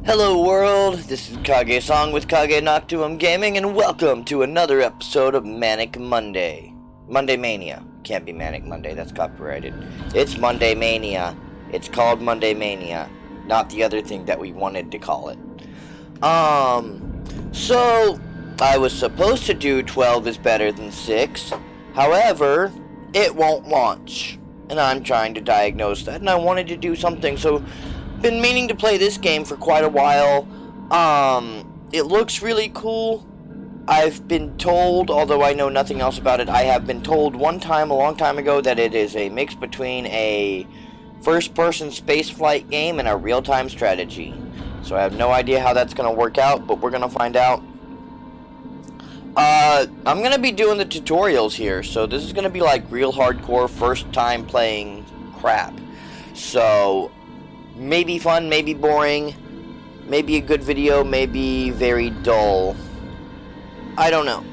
Hello world, this is KageSong with KageNoctuumGaming, and welcome to another episode of Manic Monday. Monday Mania. Can't be Manic Monday, that's copyrighted. It's Monday Mania. It's called Monday Mania, not the other thing that we wanted to call it. So, I was supposed to do 12 is better than 6. However, it won't launch. And I'm trying to diagnose that, and I wanted to do something, so been meaning to play this game for quite a while. It looks really cool. I've been told, although I know nothing else about it, I have been told one time, a long time ago, that it is a mix between a first-person spaceflight game and a real-time strategy. So I have no idea how that's going to work out, but we're going to find out. I'm going to be doing the tutorials here, so this is going to be like real hardcore first-time playing crap. So maybe fun, maybe boring, maybe a good video, maybe very dull. I don't know.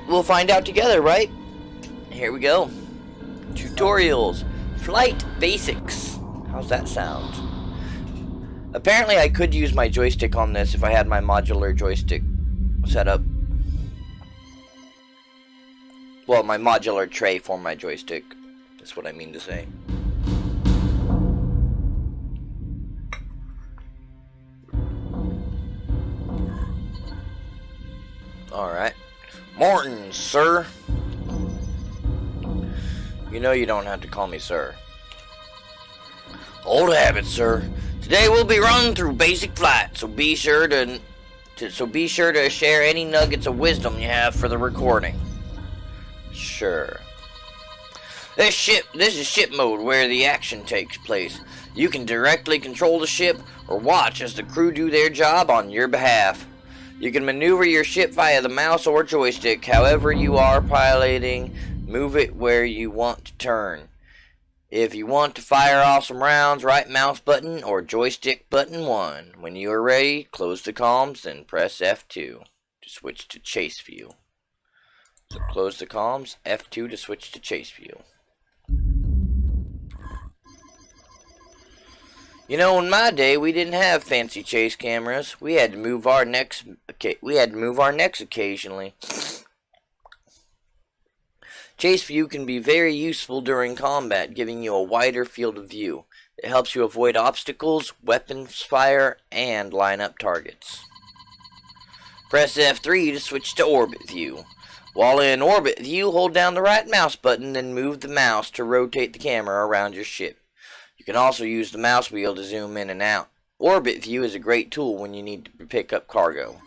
We'll find out together, right? Here we go. Tutorials. Flight basics. How's that sound? Apparently I could use my joystick on this if I had my modular joystick set up. Well, my modular tray for my joystick. That's what I mean to say. Alright. Morton, sir. You know you don't have to call me sir. Old habit, sir. Today we'll be running through basic flight, so be sure to share any nuggets of wisdom you have for the recording. Sure. This is ship mode, where the action takes place. You can directly control the ship or watch as the crew do their job on your behalf. You can maneuver your ship via the mouse or joystick. However you are piloting, move it where you want to turn. If you want to fire off some rounds, right mouse button or joystick button 1. When you are ready, close the comms, then press F2 to switch to chase view. So close the comms, F2 to switch to chase view. You know, in my day, we didn't have fancy chase cameras. We had to move our necks. Occasionally. Chase view can be very useful during combat, giving you a wider field of view. It helps you avoid obstacles, weapons fire, and line up targets. Press F3 to switch to orbit view. While in orbit view, hold down the right mouse button, then move the mouse to rotate the camera around your ship. You can also use the mouse wheel to zoom in and out. Orbit view is a great tool when you need to pick up cargo,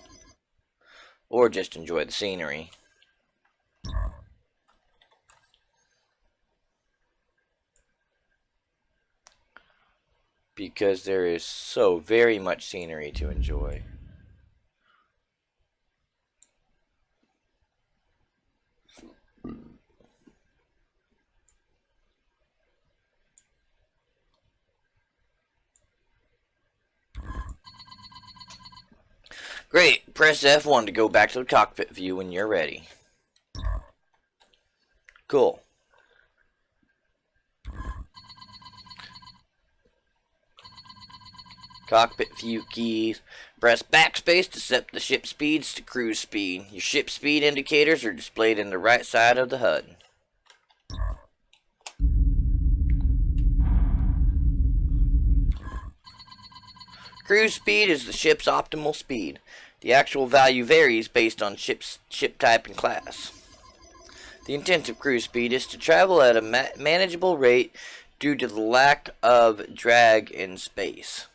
or just enjoy the scenery. Because there is so very much scenery to enjoy. Great, press F1 to go back to the cockpit view when you're ready. Cool. Cockpit view keys. Press backspace to set the ship speeds to cruise speed. Your ship speed indicators are displayed in the right side of the HUD. Cruise speed is the ship's optimal speed. The actual value varies based on ship type and class. The intent of cruise speed is to travel at a manageable rate due to the lack of drag in space.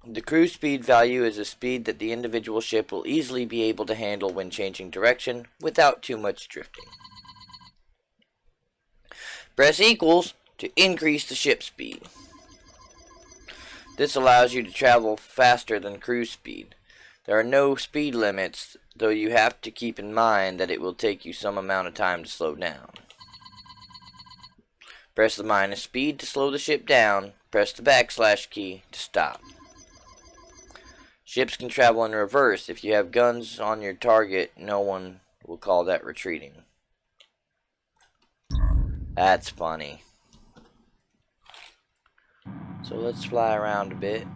The cruise speed value is a speed that the individual ship will easily be able to handle when changing direction without too much drifting. Press equals to increase the ship speed. This allows you to travel faster than cruise speed. There are no speed limits, though you have to keep in mind that it will take you some amount of time to slow down. Press the minus speed to slow the ship down. Press the backslash key to stop. Ships can travel in reverse. If you have guns on your target, no one will call that retreating. That's funny. So let's fly around a bit.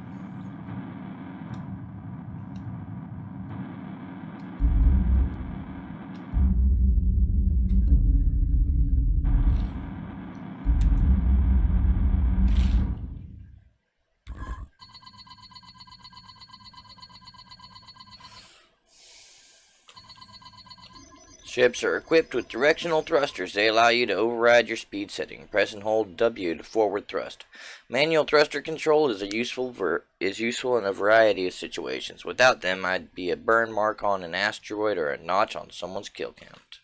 Ships are equipped with directional thrusters. They allow you to override your speed setting. Press and hold W to forward thrust. Manual thruster control is useful in a variety of situations. Without them, I'd be a burn mark on an asteroid or a notch on someone's kill count.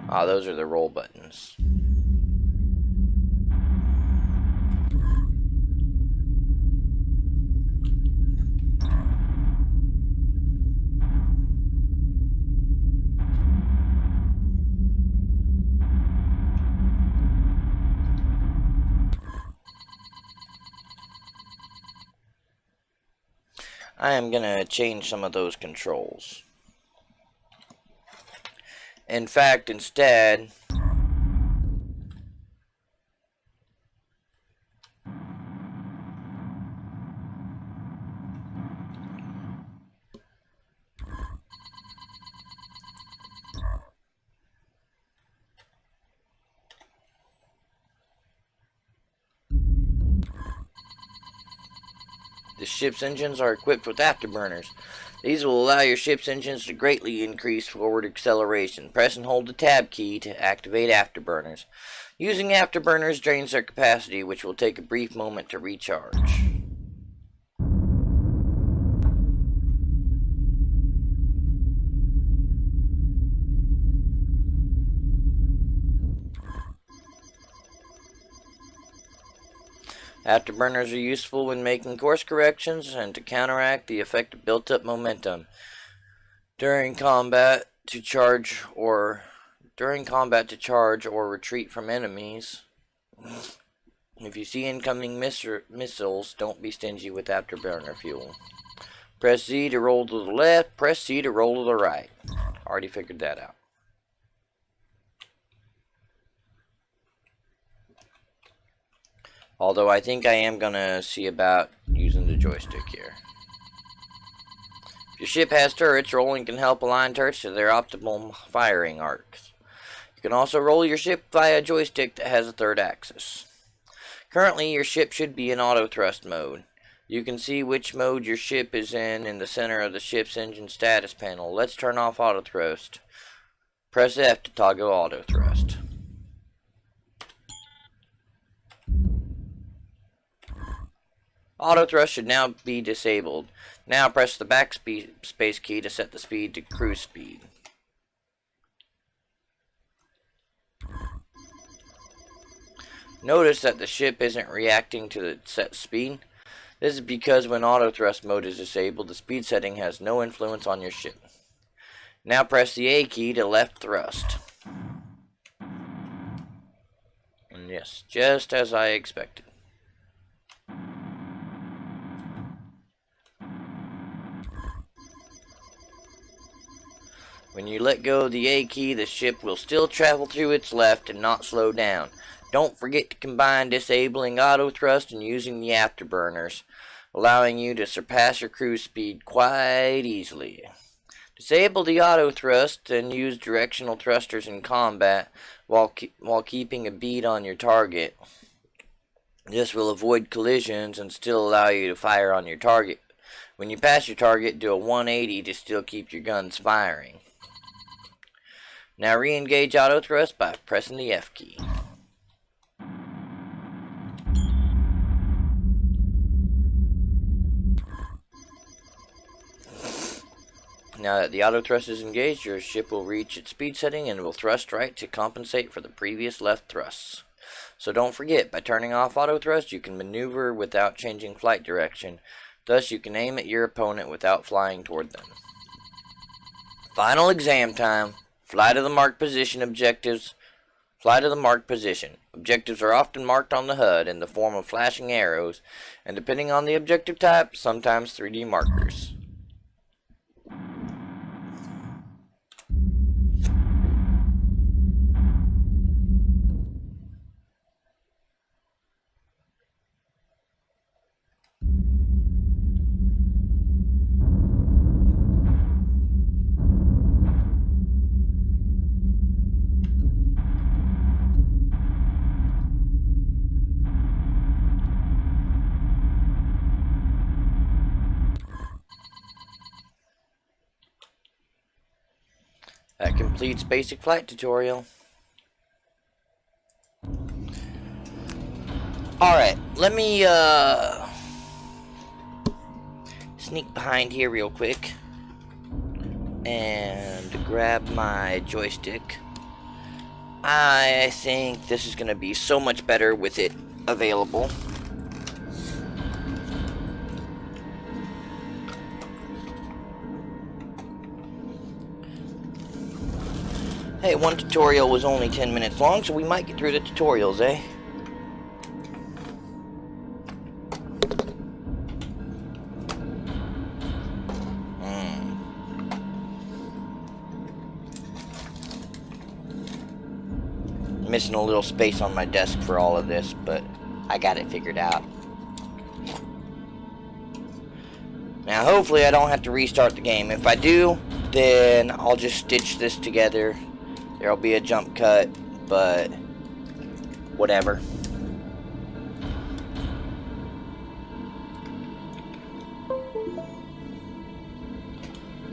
Ah, those are the roll buttons. I am going to change some of those controls. In fact, instead, the ship's engines are equipped with afterburners. These will allow your ship's engines to greatly increase forward acceleration. Press and hold the tab key to activate afterburners. Using afterburners drains their capacity, which will take a brief moment to recharge. Afterburners are useful when making course corrections and to counteract the effect of built-up momentum during combat to charge or retreat from enemies. If you see incoming missiles, don't be stingy with afterburner fuel. Press Z to roll to the left, press C to roll to the right. Already figured that out. Although I think I am going to see about using the joystick here. If your ship has turrets, rolling can help align turrets to their optimal firing arcs. You can also roll your ship via a joystick that has a third axis. Currently, your ship should be in auto thrust mode. You can see which mode your ship is in the center of the ship's engine status panel. Let's turn off auto thrust. Press F to toggle auto thrust. Auto thrust should now be disabled. Now press the backspace key to set the speed to cruise speed. Notice that the ship isn't reacting to the set speed. This is because when auto thrust mode is disabled, the speed setting has no influence on your ship. Now press the A key to left thrust. And yes, just as I expected. When you let go of the A key, the ship will still travel through its left and not slow down. Don't forget to combine disabling auto thrust and using the afterburners, allowing you to surpass your cruise speed quite easily. Disable the auto thrust and use directional thrusters in combat while keeping a bead on your target. This will avoid collisions and still allow you to fire on your target. When you pass your target, do a 180 to still keep your guns firing. Now re-engage auto thrust by pressing the F key. Now that the auto thrust is engaged, your ship will reach its speed setting and will thrust right to compensate for the previous left thrusts. So don't forget, by turning off auto thrust, you can maneuver without changing flight direction. Thus, you can aim at your opponent without flying toward them. Final exam time. Fly to the marked position objectives. Fly to the marked position. Objectives are often marked on the HUD in the form of flashing arrows, and depending on the objective type, sometimes 3D markers. completes basic flight tutorial. Alright, let me sneak behind here real quick and grab my joystick. I think this is going to be so much better with it available. Hey, one tutorial was only 10 minutes long, so we might get through the tutorials, eh? Missing a little space on my desk for all of this, but I got it figured out. Now, hopefully I don't have to restart the game. If I do, then I'll just stitch this together. There'll be a jump cut, but whatever.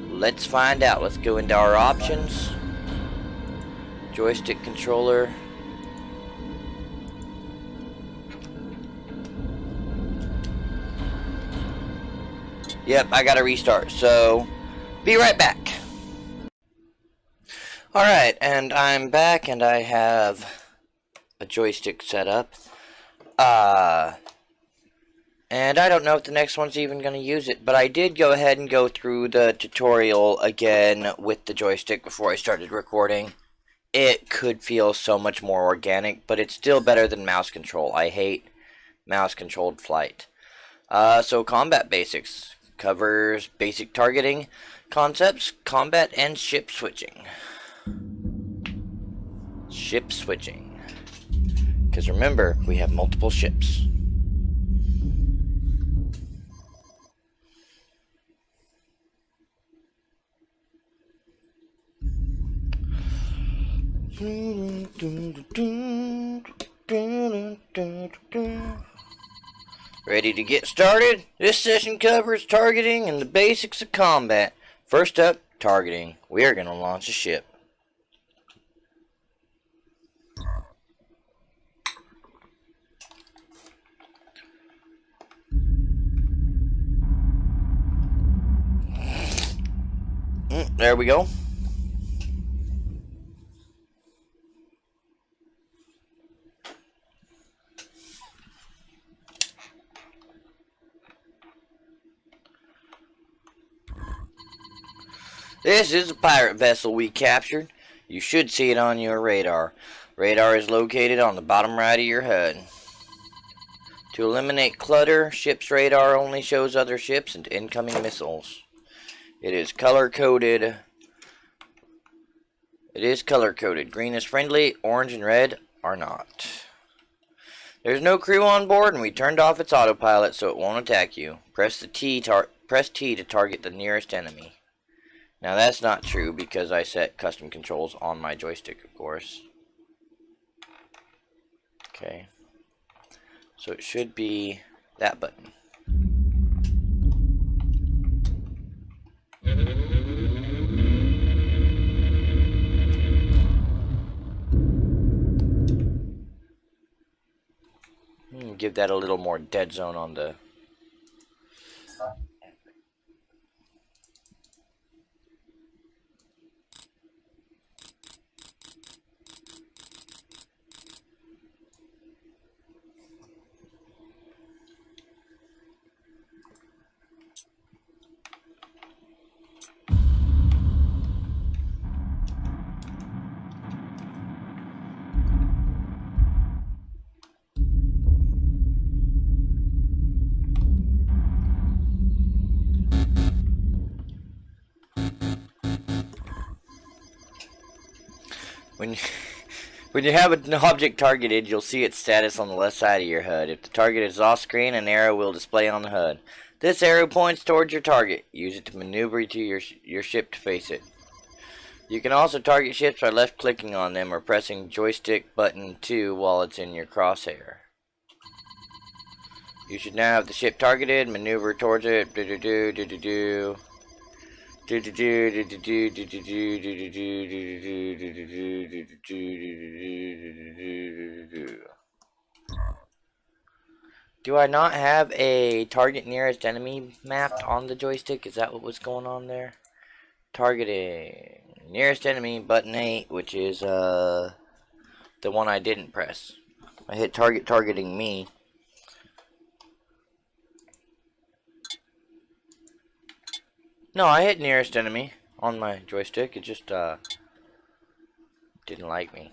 Let's find out. Let's go into our options. Joystick controller. Yep, I gotta restart, so be right back. Alright, and I'm back, and I have a joystick set up. And I don't know if the next one's even going to use it, but I did go ahead and go through the tutorial again with the joystick before I started recording. It could feel so much more organic, but it's still better than mouse control. I hate mouse-controlled flight. So combat basics. Covers basic targeting concepts, combat, and ship switching. Ship switching. Because remember, we have multiple ships. Ready to get started? This session covers targeting and the basics of combat. First up, targeting. We are going to launch a ship. There we go. This is a pirate vessel we captured. You should see it on your radar. Radar is located on the bottom right of your HUD. To eliminate clutter, ship's radar only shows other ships and incoming missiles. It is color-coded. Green is friendly, orange and red are not. There's no crew on board, and we turned off its autopilot so it won't attack you. Press T to target the nearest enemy. Now that's not true because I set custom controls on my joystick, of course. Okay. So it should be that button. Give that a little more dead zone on the... When you have an object targeted, you'll see its status on the left side of your HUD. If the target is off screen, an arrow will display on the HUD. This arrow points towards your target. Use it to maneuver to your ship to face it. You can also target ships by left-clicking on them or pressing joystick button 2 while it's in your crosshair. You should now have the ship targeted. Maneuver towards it. Do I not have a target nearest enemy mapped on the joystick? Is that what was going on there? Targeting nearest enemy, button 8, which is the one I didn't press. I hit targeting me. No, I hit nearest enemy on my joystick. It just didn't like me.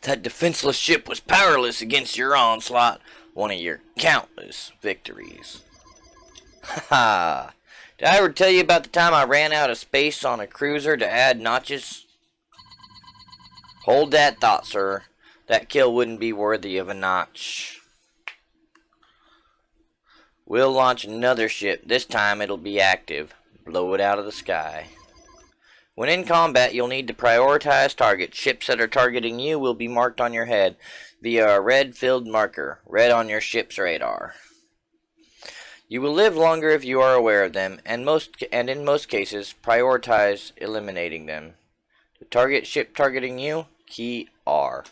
That defenseless ship was powerless against your onslaught, one of your countless victories. Haha. Did I ever tell you about the time I ran out of space on a cruiser to add notches? Hold that thought, sir. That kill wouldn't be worthy of a notch. We'll launch another ship. This time it'll be active. Blow it out of the sky. When in combat, you'll need to prioritize targets. Ships that are targeting you will be marked on your head via a red-filled marker, red on your ship's radar. You will live longer if you are aware of them, and in most cases, prioritize eliminating them. To target ship targeting you, key R.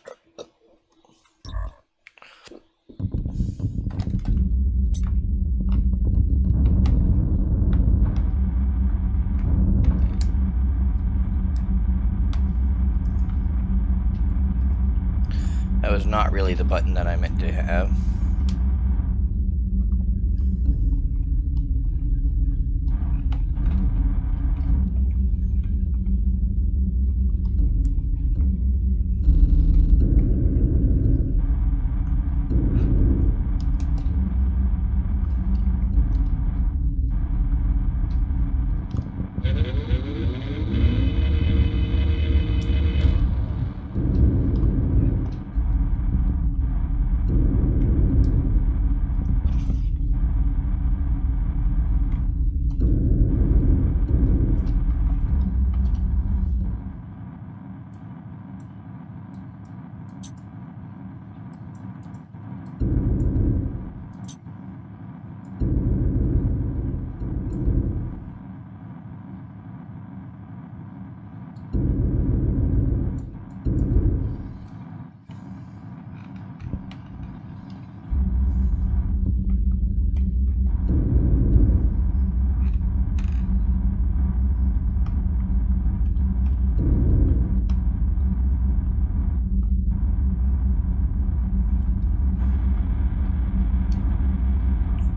That was not really the button that I meant to have.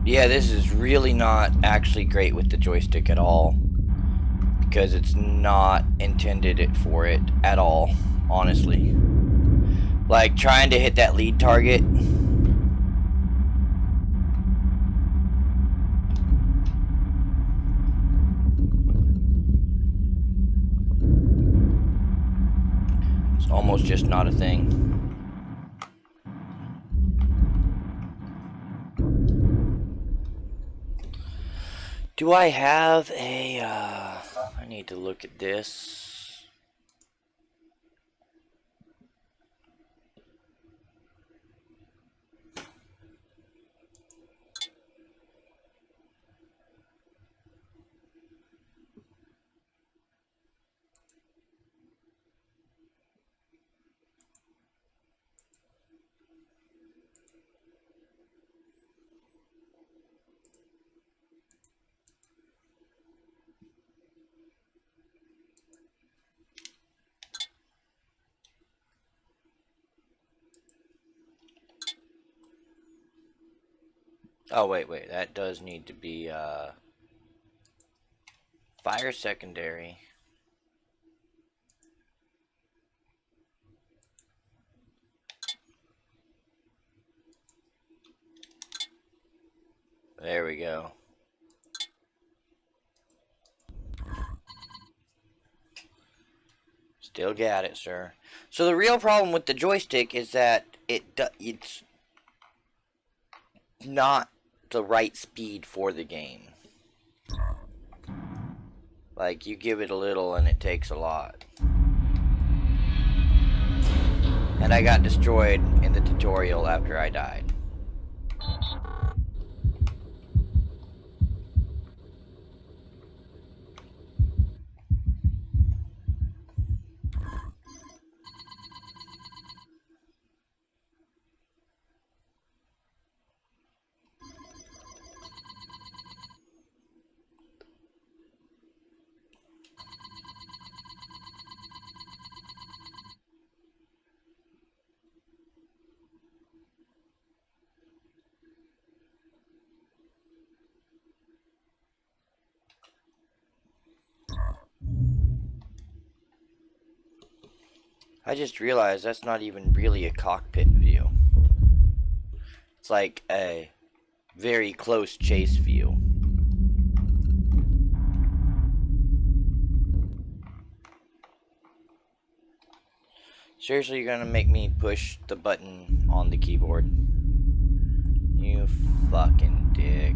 Yeah, this is really not actually great with the joystick at all, because it's not intended it for it at all, honestly. Like, trying to hit that lead target. It's almost just not a thing. Do I have a, I need to look at this. Oh, wait, that does need to be, fire secondary. There we go. Still got it, sir. So the real problem with the joystick is that it's not the right speed for the game. Like, you give it a little and it takes a lot. And I got destroyed in the tutorial after I died. I just realized that's not even really a cockpit view. It's like a very close chase view. Seriously, you're gonna make me push the button on the keyboard? You fucking dick.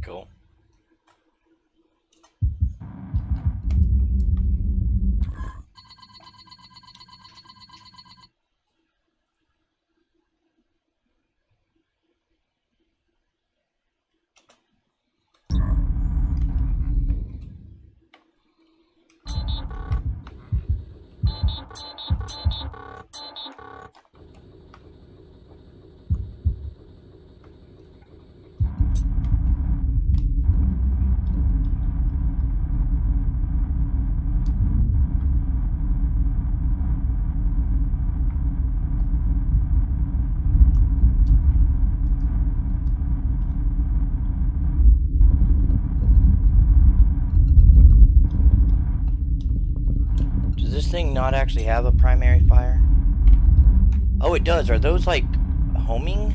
Cool. Thing not actually have a primary fire? Oh, it does. Are those like homing?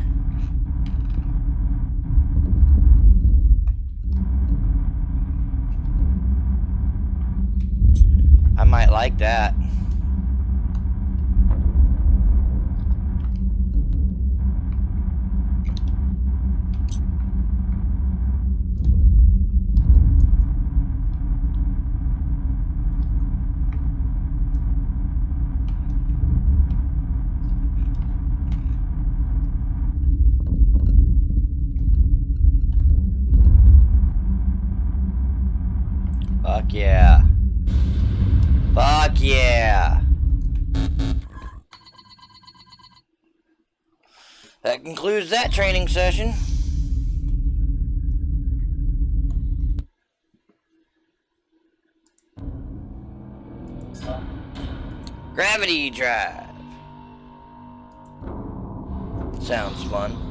I might like that. Fuck yeah. Fuck yeah. That concludes that training session. Gravity drive. Sounds fun.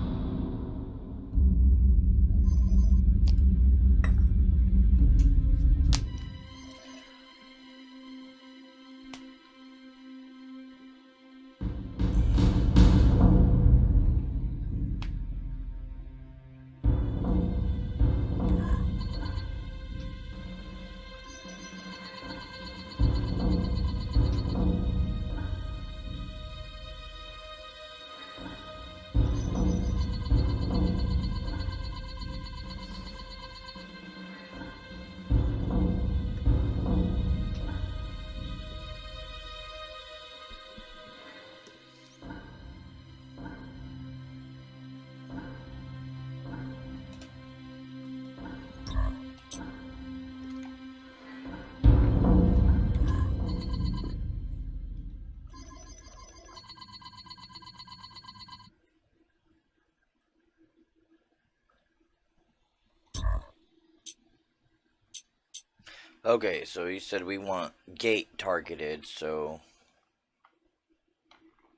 Okay, so he said we want gate targeted, so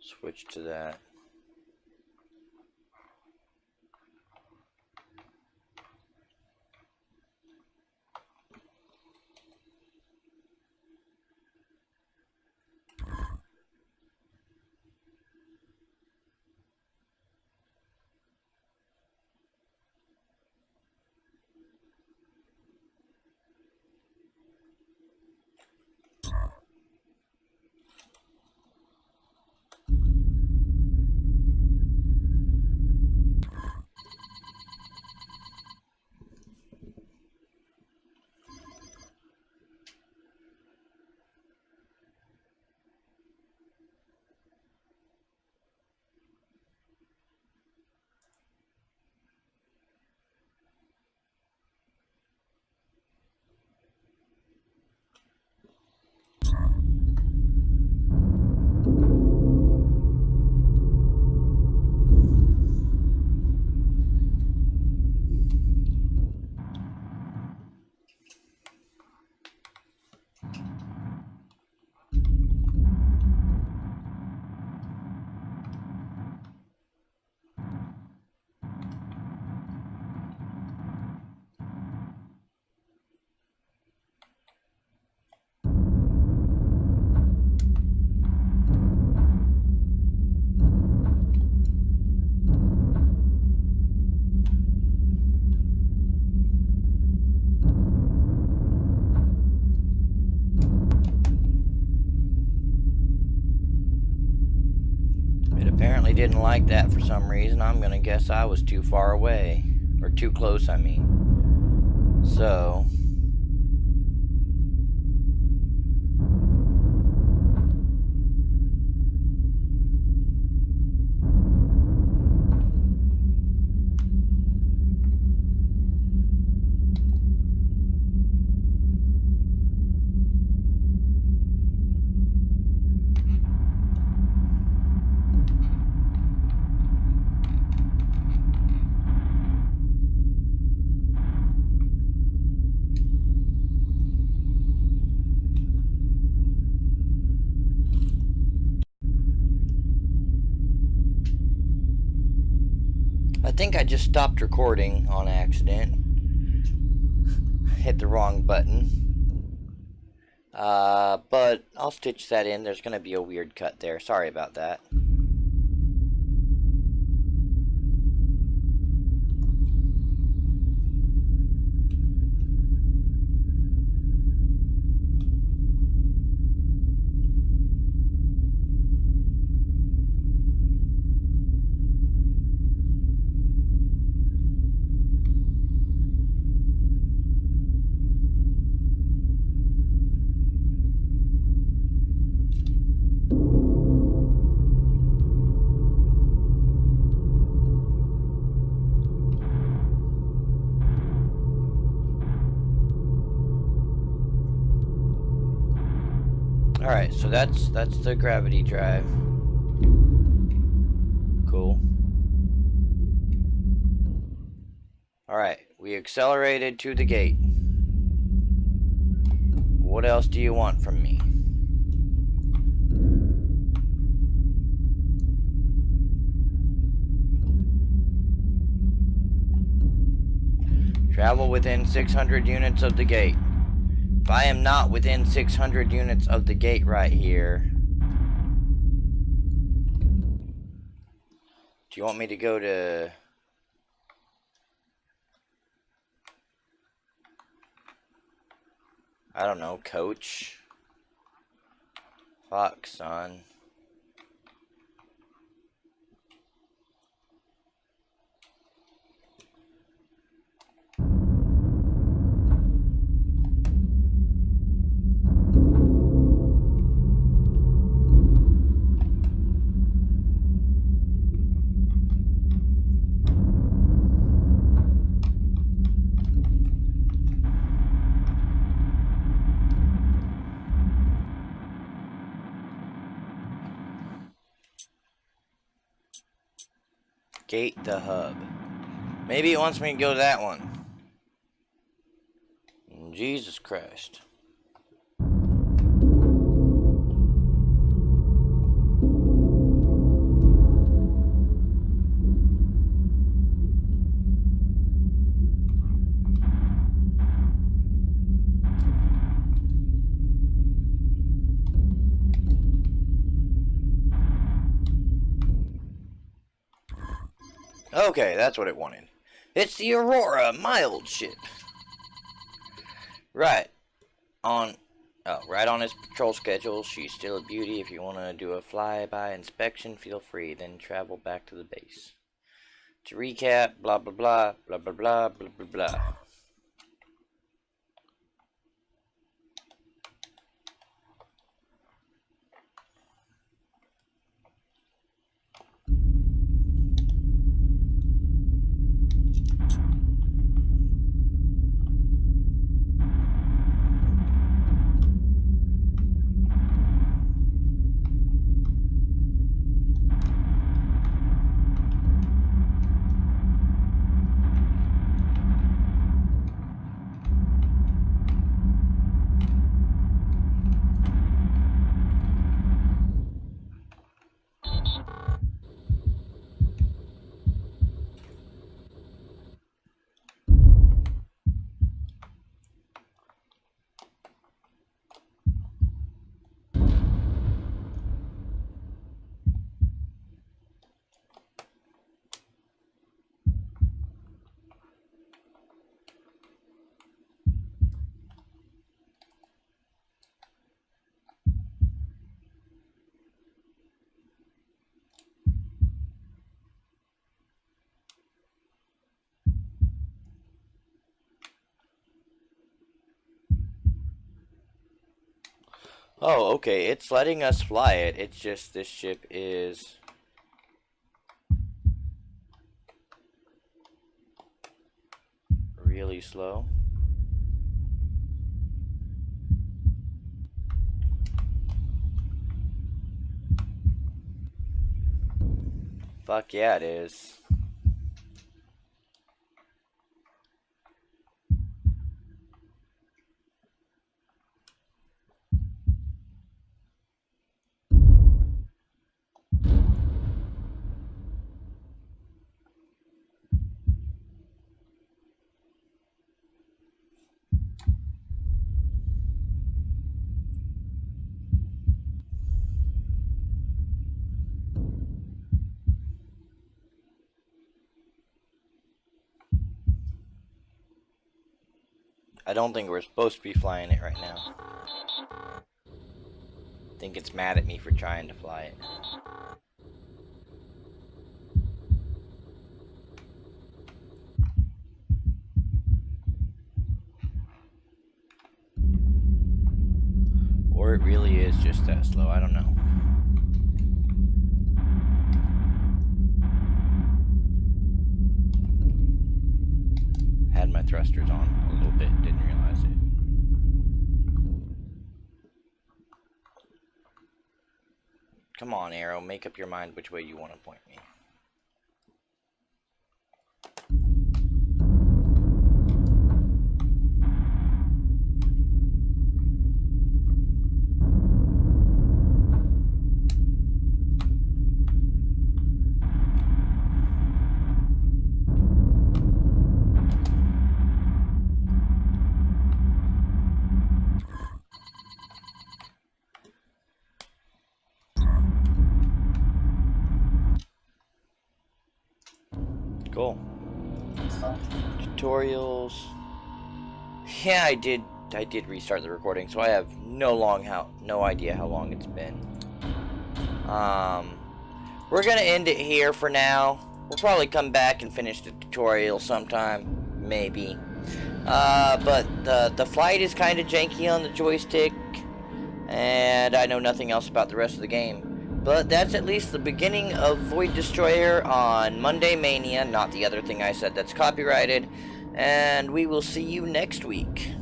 switch to that. Apparently didn't like that for some reason. I'm gonna guess I was too far away. Or too close, I mean. So I think I just stopped recording on accident. Hit the wrong button. But I'll stitch that in. There's gonna be a weird cut there. Sorry about that. Alright, so that's the gravity drive. Cool. Alright, we accelerated to the gate. What else do you want from me? Travel within 600 units of the gate. If I am not within 600 units of the gate right here, do you want me to go to... I don't know, coach? Fuck, son. Gate the hub. Maybe it wants me to go to that one. Jesus Christ. Okay, that's what it wanted. It's the Aurora mild ship. Right on his patrol schedule. She's still a beauty. If you want to do a flyby inspection, feel free. Then travel back to the base. To recap, blah blah blah, blah blah blah, blah blah blah. Oh, okay, it's letting us fly it. It's just this ship is really slow. Fuck yeah, it is. I don't think we're supposed to be flying it right now. I think it's mad at me for trying to fly it. Or it really is just that slow, I don't know. Had my thrusters on a little bit, didn't realize it. Come on, Arrow, make up your mind which way you want to point me. Cool. Tutorials. Yeah, I did restart the recording, so I have no idea how long it's been. We're gonna end it here for now. We'll probably come back and finish the tutorial sometime, maybe. But the flight is kind of janky on the joystick, and I know nothing else about the rest of the game. But that's at least the beginning of Void Destroyer on Monday Mania, not the other thing I said that's copyrighted. And we will see you next week.